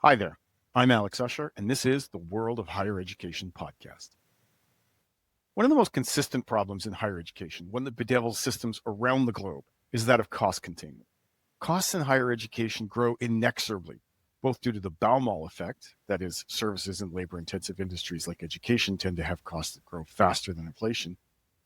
Hi there, I'm Alex Usher, and this is the World of Higher Education podcast. One of the most consistent problems in higher education, one that bedevils systems around the globe, is that of cost containment. Costs in higher education grow inexorably, both due to the Baumol effect, that is, services and labor intensive industries like education tend to have costs that grow faster than inflation,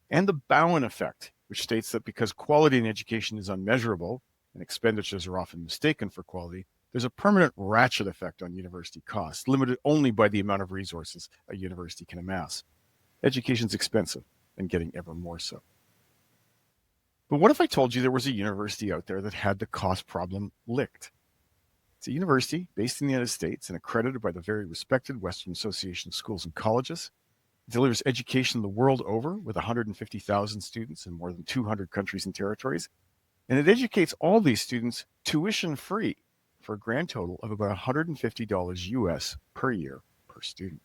and the Bowen effect, which states that because quality in education is unmeasurable and expenditures are often mistaken for quality, there's a permanent ratchet effect on university costs, limited only by the amount of resources a university can amass. Education's expensive and getting ever more so. But what if I told you there was a university out there that had the cost problem licked? It's a university based in the United States and accredited by the very respected Western Association of Schools and Colleges. It delivers education the world over with 150,000 students in more than 200 countries and territories. And it educates all these students tuition free for a grand total of about $150 US per year per student.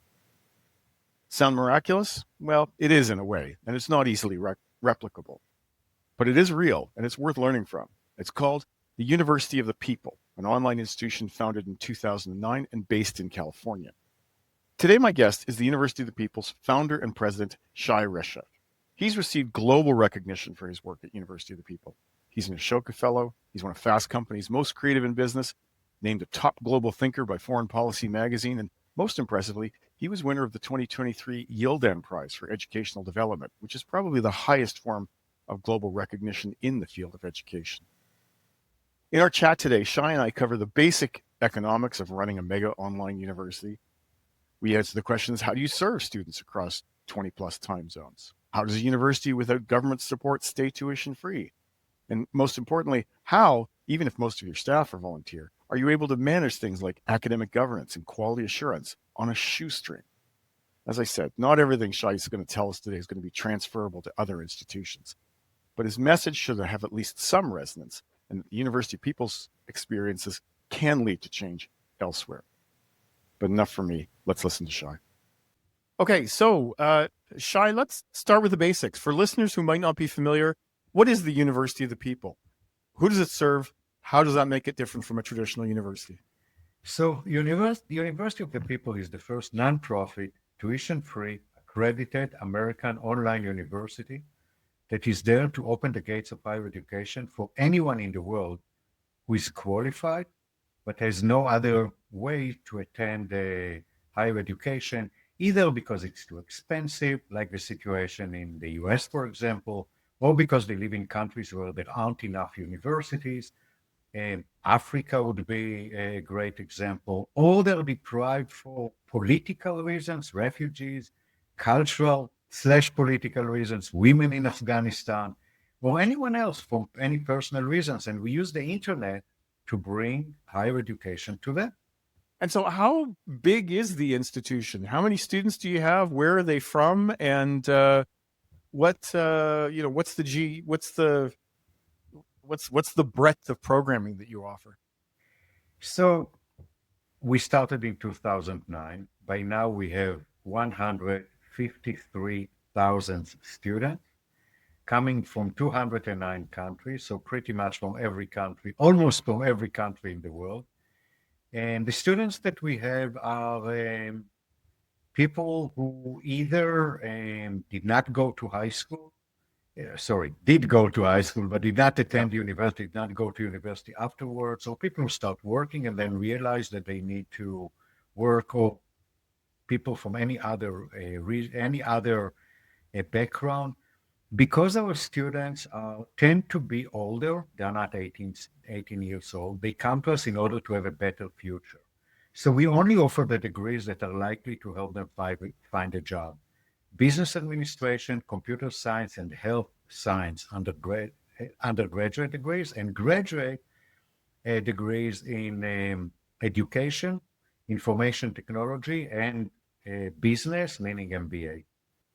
Sound miraculous? Well, it is in a way, and it's not easily replicable. But it is real, and it's worth learning from. It's called the University of the People, an online institution founded in 2009 and based in California. Today, my guest is the University of the People's founder and president, Shai Reshef. He's received global recognition for his work at University of the People. He's an Ashoka Fellow. He's one of Fast Company's most creative in business, named a top global thinker by Foreign Policy magazine, and most impressively, he was winner of the 2023 Yildan Prize for Educational Development, which is probably the highest form of global recognition in the field of education. In our chat today, Shai and I cover the basic economics of running a mega online university. We answer the questions: how do you serve students across 20 plus time zones? How does a university without government support stay tuition free? And most importantly, how, even if most of your staff are volunteer, are you able to manage things like academic governance and quality assurance on a shoestring? As I said, not everything Shai is going to tell us today is going to be transferable to other institutions, but his message should have at least some resonance, and the University of People's experiences can lead to change elsewhere. But enough for me. Let's listen to Shai. Okay, so Shai, let's start with the basics. For listeners who might not be familiar, what is the University of the People? Who does it serve? How does that make it different from a traditional university? So, the University of the People is the first nonprofit, tuition-free, accredited American online university that is there to open the gates of higher education for anyone in the world who is qualified but has no other way to attend higher education, either because it's too expensive, like the situation in the US, for example, or because they live in countries where there aren't enough universities. Africa would be a great example, or they're deprived for political reasons, refugees, cultural/political reasons, women in Afghanistan, or anyone else for any personal reasons. And we use the internet to bring higher education to them. And so how big is the institution? How many students do you have? Where are they from? And what's the breadth of programming that you offer? So we started in 2009. By now we have 153,000 students coming from 209 countries, so pretty much from every country, almost from every country in the world. And the students that we have are people who either did not go to high school, did go to high school, but did not attend university, did not go to university afterwards, or people who start working and then realize that they need to work, or people from any other background. Because our students tend to be older, they're not 18 years old, they come to us in order to have a better future. So we only offer the degrees that are likely to help them find a job. Business administration, computer science, and health science undergraduate degrees, and graduate degrees in education, information technology, and business, meaning MBA.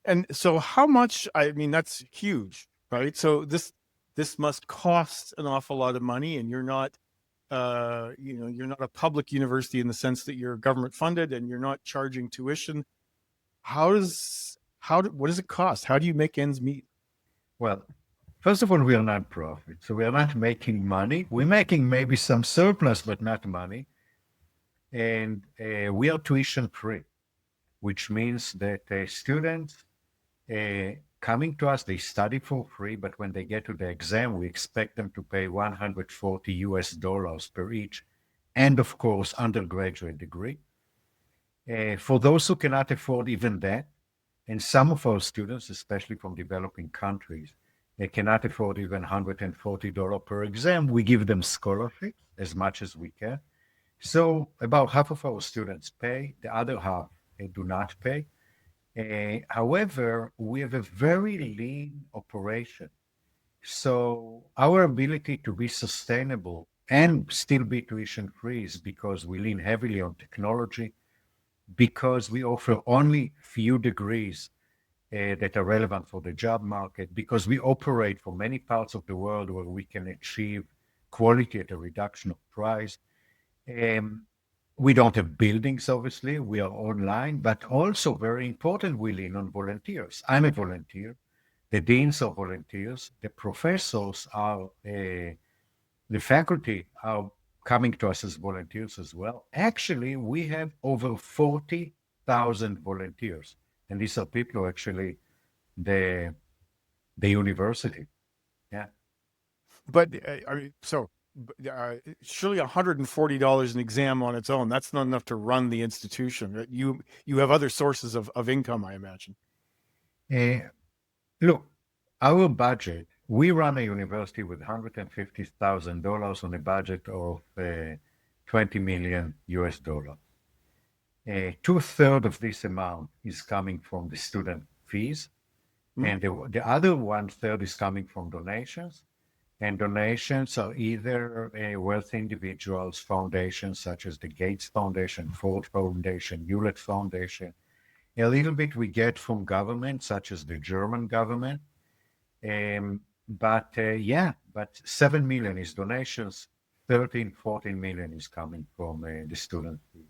And so how much, I mean, that's huge, right? So this must cost an awful lot of money, and you're not you're not a public university in the sense that you're government funded and you're not charging tuition. What does it cost? How do you make ends meet? Well, first of all, we are non-profit, so we are not making money. We're making maybe some surplus, but not money. And we are tuition free, which means that students coming to us, they study for free, but when they get to the exam, we expect them to pay 140 US dollars per each, and of course, undergraduate degree. For those who cannot afford even that, and some of our students, especially from developing countries, they cannot afford even $140 per exam, we give them scholarships as much as we can. So about half of our students pay, the other half do not pay. However, we have a very lean operation. So our ability to be sustainable and still be tuition free is because we lean heavily on technology, because we offer only few degrees that are relevant for the job market, because we operate for many parts of the world where we can achieve quality at a reduction of price. Um, we don't have buildings, obviously. We are online, but also very important, we lean on volunteers. I'm a volunteer. The deans are volunteers. The professors are, the faculty are coming to us as volunteers as well. Actually, we have over 40,000 volunteers. And these are people who actually the the university. Yeah. But surely $140 an exam on its own, that's not enough to run the institution. Right? You have other sources of income, I imagine. Uh, Look, our budget, we run a university with $150,000 on a budget of 20 million US dollars. Two-thirds of this amount is coming from the student fees, Hmm? and the other one-third is coming from donations. And donations are either wealthy individuals, foundations such as the Gates Foundation, Ford Foundation, Hewlett Foundation. A little bit we get from government, such as the German government. But 7 million is donations, 13, 14 million is coming from the student fees.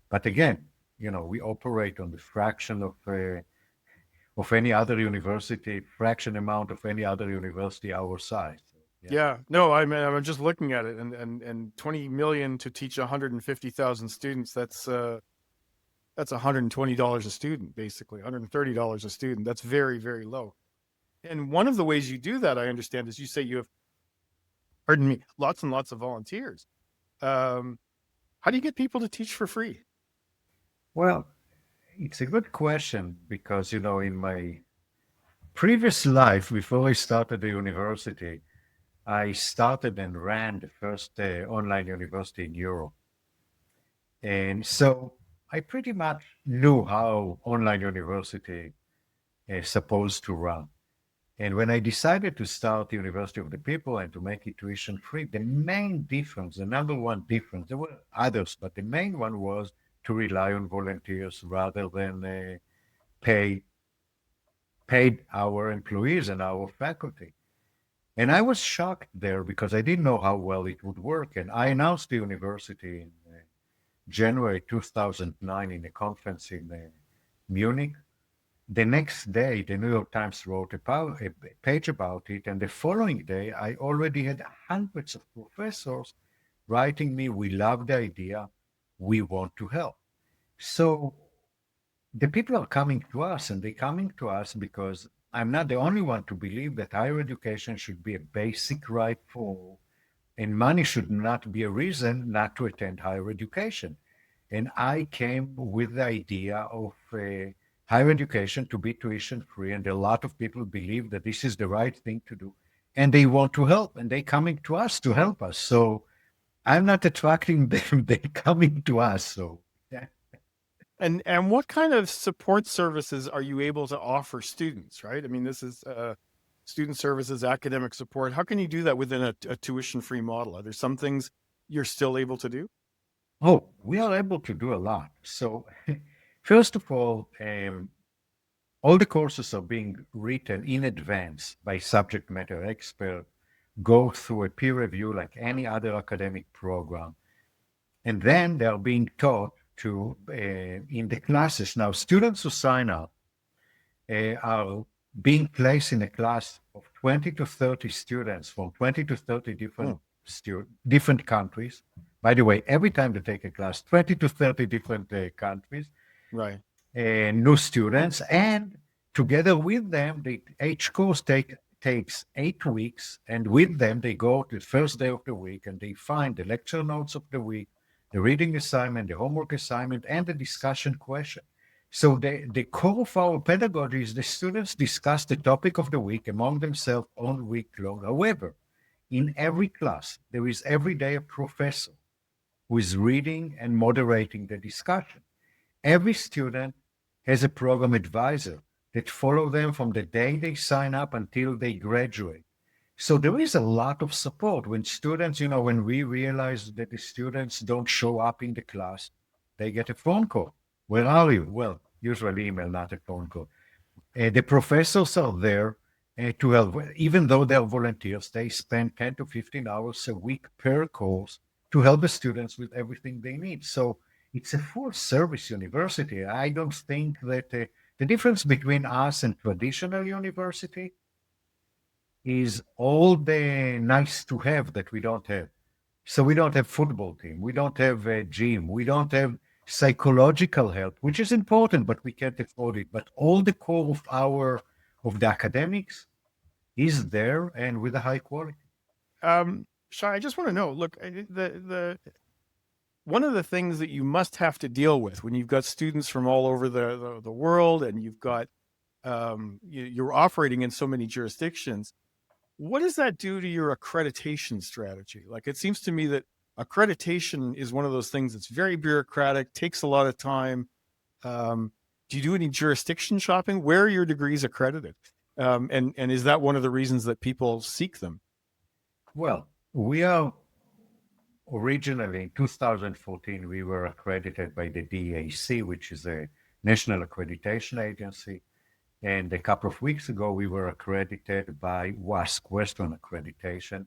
But again, we operate on the fraction of any other university, fraction amount of any other university our size. So, yeah. Yeah, no, I'm just looking at it, and 20 million to teach 150,000 students. That's $120 a student, basically $130 a student. That's very, very low. And one of the ways you do that, I understand, is you say you have, pardon me, lots and lots of volunteers. Um, how do you get people to teach for free? Well, it's a good question because, in my previous life, before I started the university, I started and ran the first online university in Europe. And so I pretty much knew how online university is supposed to run. And when I decided to start the University of the People and to make it tuition free, the main difference, the number one difference, there were others, but the main one was to rely on volunteers rather than pay paid our employees and our faculty. And I was shocked there because I didn't know how well it would work. And I announced the university in January 2009 in a conference in Munich. The next day, the New York Times wrote a page about it. And the following day, I already had hundreds of professors writing me, "We love the idea. We want to help." So the people are coming to us, and they're coming to us because I'm not the only one to believe that higher education should be a basic right for all, and money should not be a reason not to attend higher education. And I came with the idea of higher education to be tuition free, and a lot of people believe that this is the right thing to do, and they want to help, and they're coming to us to help us. So I'm not attracting them; they're coming to us. So yeah. And what kind of support services are you able to offer students? Right. I mean, this is student services, academic support. How can you do that within a tuition free model? Are there some things you're still able to do? Oh, we are able to do a lot. So, first of all the courses are being written in advance by subject matter expert, go through a peer review like any other academic program, and then they are being taught to in the classes. Now, students who sign up are being placed in a class of 20 to 30 students from 20 to 30 Hmm. different countries By the way, every time they take a class, 20 to 30 different countries, Right. new students, and together with them, each course takes 8 weeks, and with them they go to the first day of the week and they find the lecture notes of the week, the reading assignment, the homework assignment, and the discussion question. So the core of our pedagogy is the students discuss the topic of the week among themselves all week long. However, in every class, there is every day a professor who is reading and moderating the discussion. Every student has a program advisor that follow them from the day they sign up until they graduate. So there is a lot of support when students, when we realize that the students don't show up in the class, they get a phone call. Where are you? Well, usually email, not a phone call. The professors are there to help. Even though they're volunteers, they spend 10 to 15 hours a week per course to help the students with everything they need. So it's a full service university. I don't think that the difference between us and traditional university is all the nice to have that we don't have. So we don't have football team, we don't have a gym, we don't have psychological help, which is important, but we can't afford it. But all the core of the academics is there and with a high quality. Shai, I just want to know. Look, the one of the things that you must have to deal with when you've got students from all over the world and you've got you're operating in so many jurisdictions. What does that do to your accreditation strategy? Like, it seems to me that accreditation is one of those things that's very bureaucratic, takes a lot of time. Do you do any jurisdiction shopping? Where are your degrees accredited? And is that one of the reasons that people seek them? Well, we are originally in 2014, we were accredited by the DAC, which is a national accreditation agency. And a couple of weeks ago, we were accredited by WASC, Western Accreditation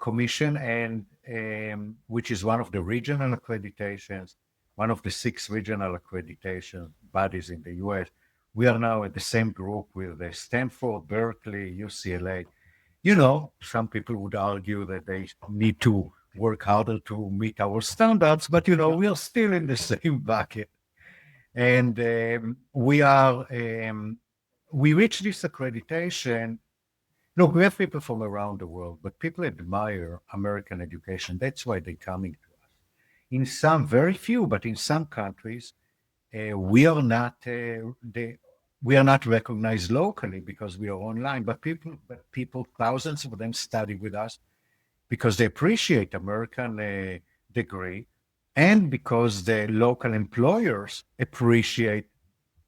Commission, and which is one of the regional accreditations, one of the 6 regional accreditation bodies in the US. We are now at the same group with Stanford, Berkeley, UCLA. Some people would argue that they need to work harder to meet our standards, but we are still in the same bucket. And we reached this accreditation. Look, we have people from around the world, but people admire American education. That's why they're coming to us. In some, very few, but in some countries, we are not we are not recognized locally because we are online. But people, thousands of them study with us because they appreciate American degree, and because the local employers appreciate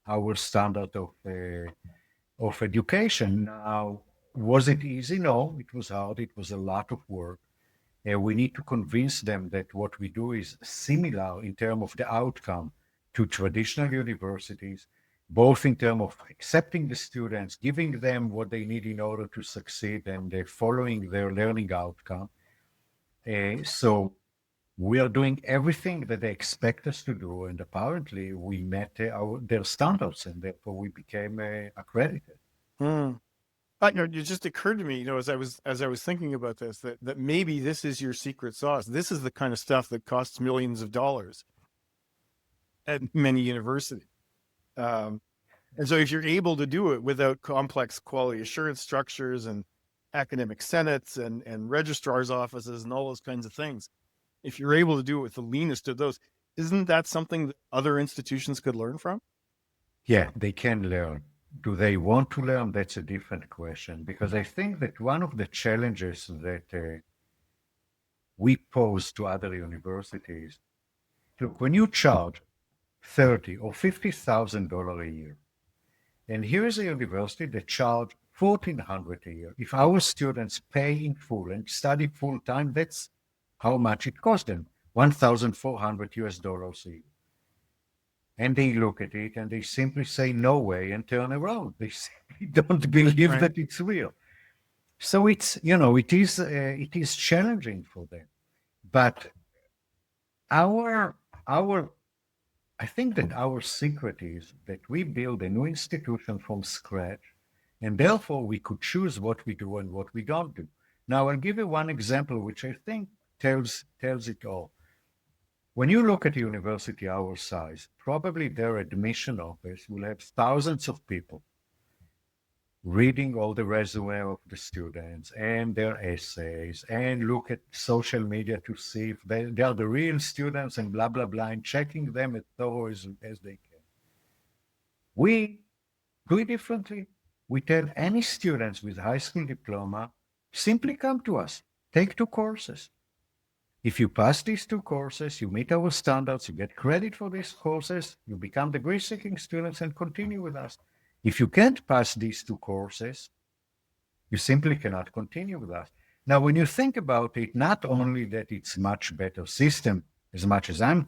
our standard of education. Now, was it easy? No, it was hard. It was a lot of work. We need to convince them that what we do is similar in terms of the outcome to traditional universities, both in terms of accepting the students, giving them what they need in order to succeed, and following their learning outcome. So we are doing everything that they expect us to do, and apparently we met their standards, and therefore we became accredited. Hmm. It just occurred to me, as I was thinking about this, that maybe this is your secret sauce. This is the kind of stuff that costs millions of dollars at many universities. Um, and so, if you're able to do it without complex quality assurance structures and academic senates and registrars' offices and all those kinds of things, if you're able to do it with the leanest of those, isn't that something that other institutions could learn from? Yeah, they can learn. Do they want to learn? That's a different question, because I think that one of the challenges that we pose to other universities, look, when you charge 30 or $50,000 a year, and here is a university that charge 1,400 a year. If our students pay in full and study full time, that's how much it costs them, 1,400 US dollars a year. And they look at it and they simply say no way and turn around. They simply don't believe Right. that it's real. So it is challenging for them. But our I think that our secret is that we build a new institution from scratch, and therefore we could choose what we do and what we don't do. Now, I'll give you one example which I think tells it all. When you look at a university our size, probably their admission office will have thousands of people reading all the resume of the students and their essays and look at social media to see if they are the real students and blah, blah, blah, and checking them as thorough as they can. We do it differently. We tell any students with high school diploma, simply come to us, take 2 courses. If you pass these 2 courses, you meet our standards, you get credit for these courses, you become degree-seeking students and continue with us. If you can't pass these 2 courses, you simply cannot continue with us. Now, when you think about it, not only that it's much better system, as much as I'm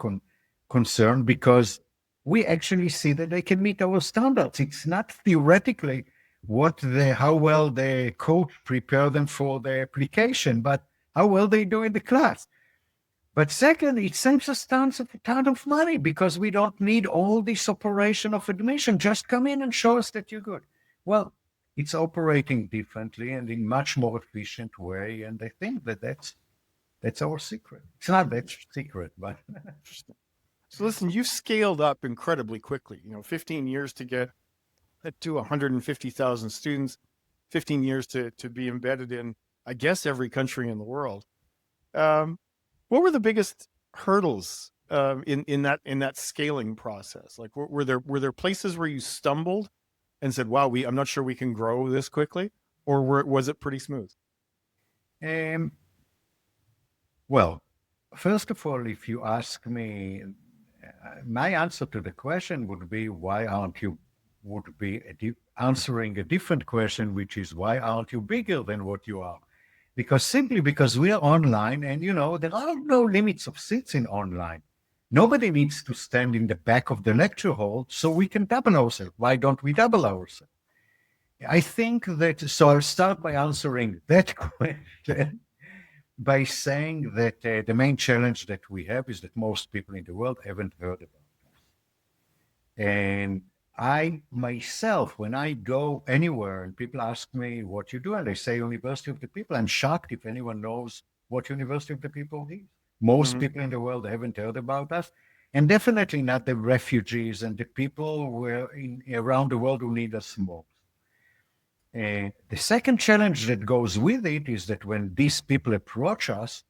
concerned, because we actually see that they can meet our standards. It's not theoretically how well the coach prepare them for the application, but how well they do in the class. But second, it saves us a ton of money because we don't need all this operation of admission. Just come in and show us that you're good. Well, it's operating differently and in much more efficient way. And I think that's our secret. It's not that secret, but Interesting. So listen, you've scaled up incredibly quickly. 15 years to get to 150,000 students, 15 years to be embedded in, I guess, every country in the world. What were the biggest hurdles in that scaling process? Like, were there places where you stumbled and said, "Wow, I'm not sure we can grow this quickly," or was it pretty smooth? um, well, first of all, if you ask me, my answer to the question would be, why aren't you, would be answering a different question, which is, why aren't you bigger than what you are? Simply because we are online and, there are no limits of seats in online. Nobody needs to stand in the back of the lecture hall, so we can double ourselves. Why don't we double ourselves? I think so I'll start by answering that question by saying that the main challenge that we have is that most people in the world haven't heard about us. And I myself, when I go anywhere and people ask me what you do, and they say University of the People, I'm shocked if anyone knows what University of the People is. Most people in the world haven't heard about us, and definitely not the refugees and the people around the world who need us most. The second challenge that goes with it is that when these people approach us,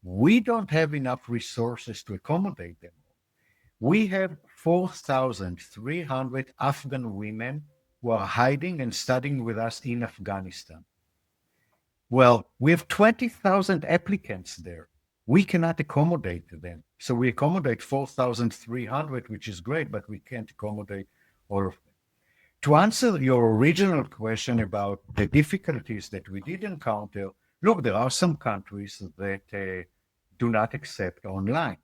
we don't have enough resources to accommodate them. We have 4,300 Afghan women who are hiding and studying with us in Afghanistan. Well, we have 20,000 applicants there. We cannot accommodate them. So we accommodate 4,300, which is great, but we can't accommodate all of them. To answer your original question about the difficulties that we did encounter, look, there are some countries that do not accept online.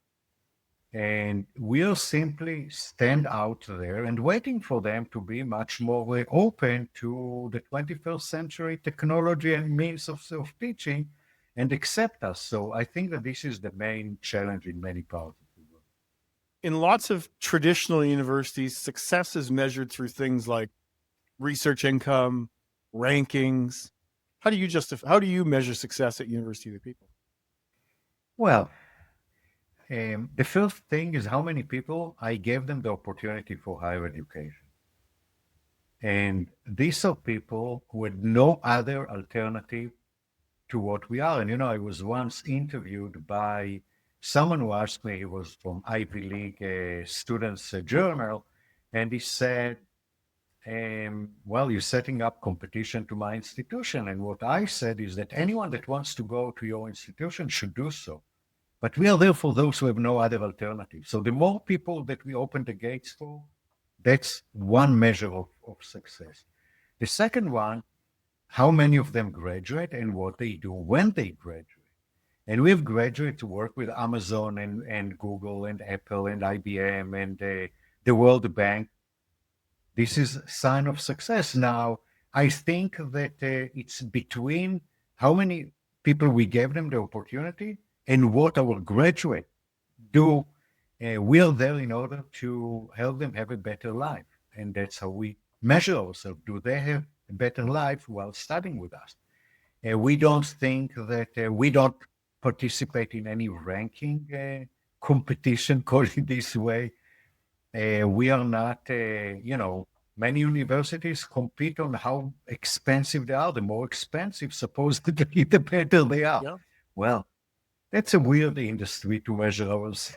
And we'll simply stand out there and waiting for them to be much more open to the 21st century technology and means of teaching and accept us. So I think that this is the main challenge in many parts of the world. In lots of traditional universities, success is measured through things like research income, rankings. How do you measure success at University of the People? Well, the first thing is how many people I gave them the opportunity for higher education. And these are people who had no other alternative to what we are. And, I was once interviewed by someone who asked me, he was from Ivy League Students Journal, and he said, well, you're setting up competition to my institution. And what I said is that anyone that wants to go to your institution should do so. But we are there for those who have no other alternative. So the more people that we open the gates for, that's one measure of success. The second one, how many of them graduate and what they do when they graduate. And we have graduates who work with Amazon and Google and Apple and IBM and the World Bank. This is a sign of success. Now, I think that it's between how many people we gave them the opportunity and what our graduates do. We are there in order to help them have a better life. And that's how we measure ourselves. Do they have a better life while studying with us? We don't think that we don't participate in any ranking competition, call it this way. We are not, many universities compete on how expensive they are. The more expensive, supposedly, the better they are. Yeah. Well, that's a weird industry to measure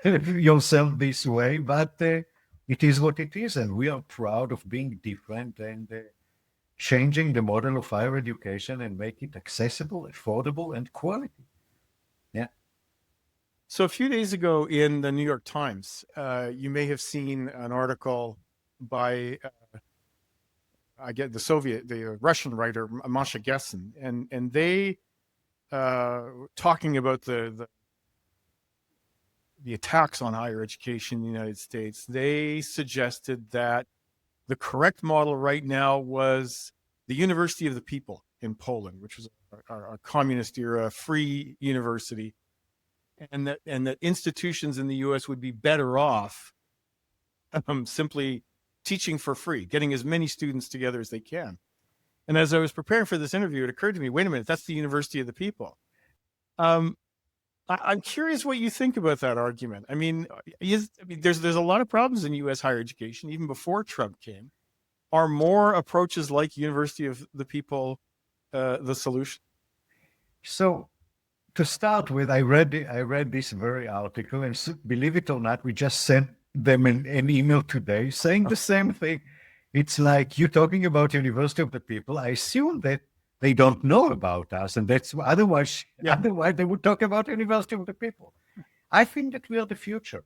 yourself this way, but it is what it is, and we are proud of being different and changing the model of higher education and make it accessible, affordable, and quality. Yeah. So a few days ago in the New York Times, you may have seen an article by I get the Russian writer Masha Gessen, and they talking about the attacks on higher education in the United States. They suggested that the correct model right now was the University of the People in Poland, which was a communist era free university, and that institutions in the U.S. would be better off simply teaching for free, getting as many students together as they can. And as I was preparing for this interview, it occurred to me, wait a minute, that's the University of the People. Um, I'm curious what you think about that argument. There's a lot of problems in U.S. higher education, even before Trump came. Are more approaches like University of the People the solution? So to start with, I read this very article, and believe it or not, we just sent them an email today saying the same thing. It's like you're talking about University of the People. I assume that they don't know about us, and that's otherwise. Yeah. Otherwise, they would talk about University of the People. I think that we are the future.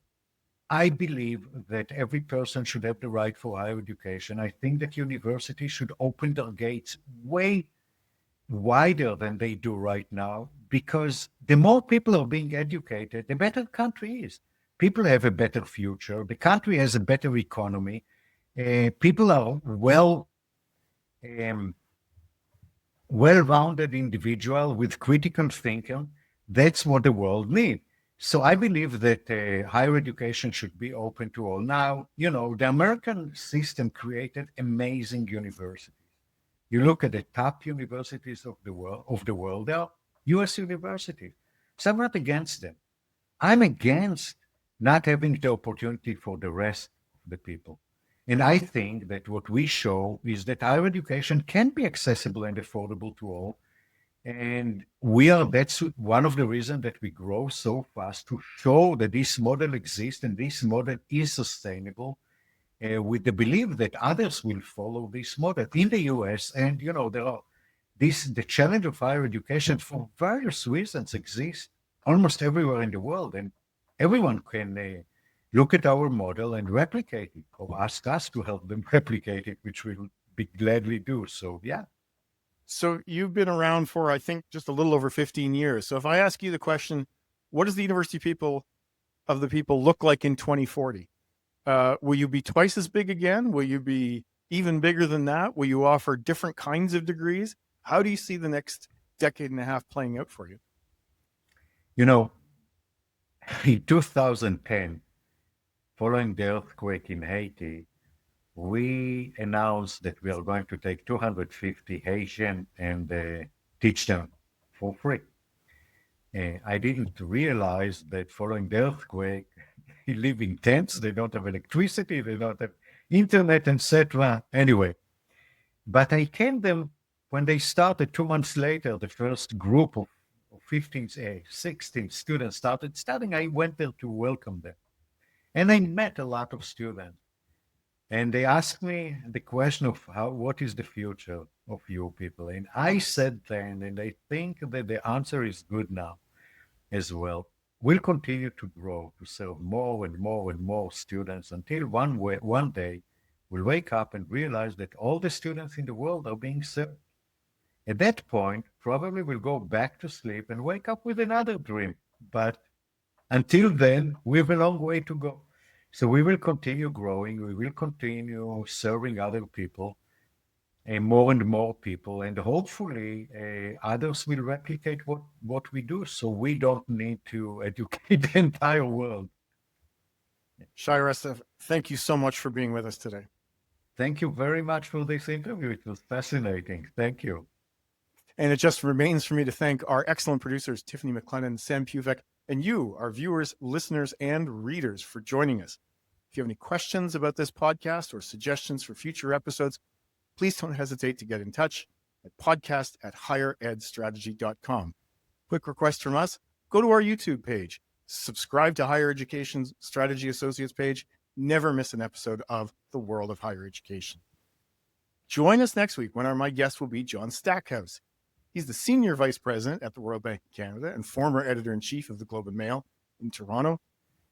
I believe that every person should have the right for higher education. I think that universities should open their gates way wider than they do right now, because the more people are being educated, the better the country is. People have a better future. The country has a better economy. People are um, well-rounded individual with critical thinking. That's what the world needs. So I believe that higher education should be open to all. Now, the American system created amazing universities. You look at the top universities of the world, they are US universities. So I'm not against them. I'm against not having the opportunity for the rest of the people. And I think that what we show is that higher education can be accessible and affordable to all. And that's one of the reasons that we grow so fast, to show that this model exists and this model is sustainable, with the belief that others will follow this model in the US. And the challenge of higher education for various reasons exists almost everywhere in the world, and everyone can look at our model and replicate it, or ask us to help them replicate it, which we'll be gladly do. So yeah. So you've been around for, I think, just a little over 15 years. So if I ask you the question, what does the University of the People look like in 2040? Will you be twice as big again? Will you be even bigger than that? Will you offer different kinds of degrees? How do you see the next decade and a half playing out for you? In 2010, following the earthquake in Haiti, we announced that we are going to take 250 Haitian and teach them for free. I didn't realize that following the earthquake, they live in tents, they don't have electricity, they don't have internet, etc. Anyway, but I came them when they started 2 months later. The first group of 15, 16 students started studying. I went there to welcome them, and I met a lot of students. And they asked me the question of what is the future of you people? And I said then, and I think that the answer is good now as well. We'll continue to grow, to serve more and more and more students until one day we'll wake up and realize that all the students in the world are being served. At that point, probably we'll go back to sleep and wake up with another dream. But until then, we have a long way to go. So we will continue growing. We will continue serving other people, and more people, and hopefully others will replicate what we do. So we don't need to educate the entire world. Shai Reshef, thank you so much for being with us today. Thank you very much for this interview. It was fascinating. Thank you. And it just remains for me to thank our excellent producers, Tiffany McLennan, Sam Puvek, and you, our viewers, listeners, and readers, for joining us. If you have any questions about this podcast or suggestions for future episodes, please don't hesitate to get in touch at podcast@higheredstrategy.com. Quick request from us, go to our YouTube page, subscribe to Higher Education Strategy Associates page, never miss an episode of The World of Higher Education. Join us next week when my guest will be John Stackhouse. He's the Senior Vice President at the Royal Bank of Canada and former Editor-in-Chief of the Globe and Mail in Toronto.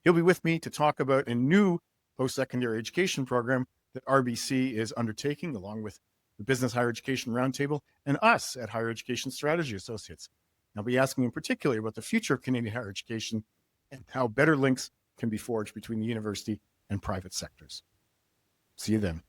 He'll be with me to talk about a new post-secondary education program that RBC is undertaking, along with the Business Higher Education Roundtable and us at Higher Education Strategy Associates. I'll be asking in particular about the future of Canadian higher education and how better links can be forged between the university and private sectors. See you then.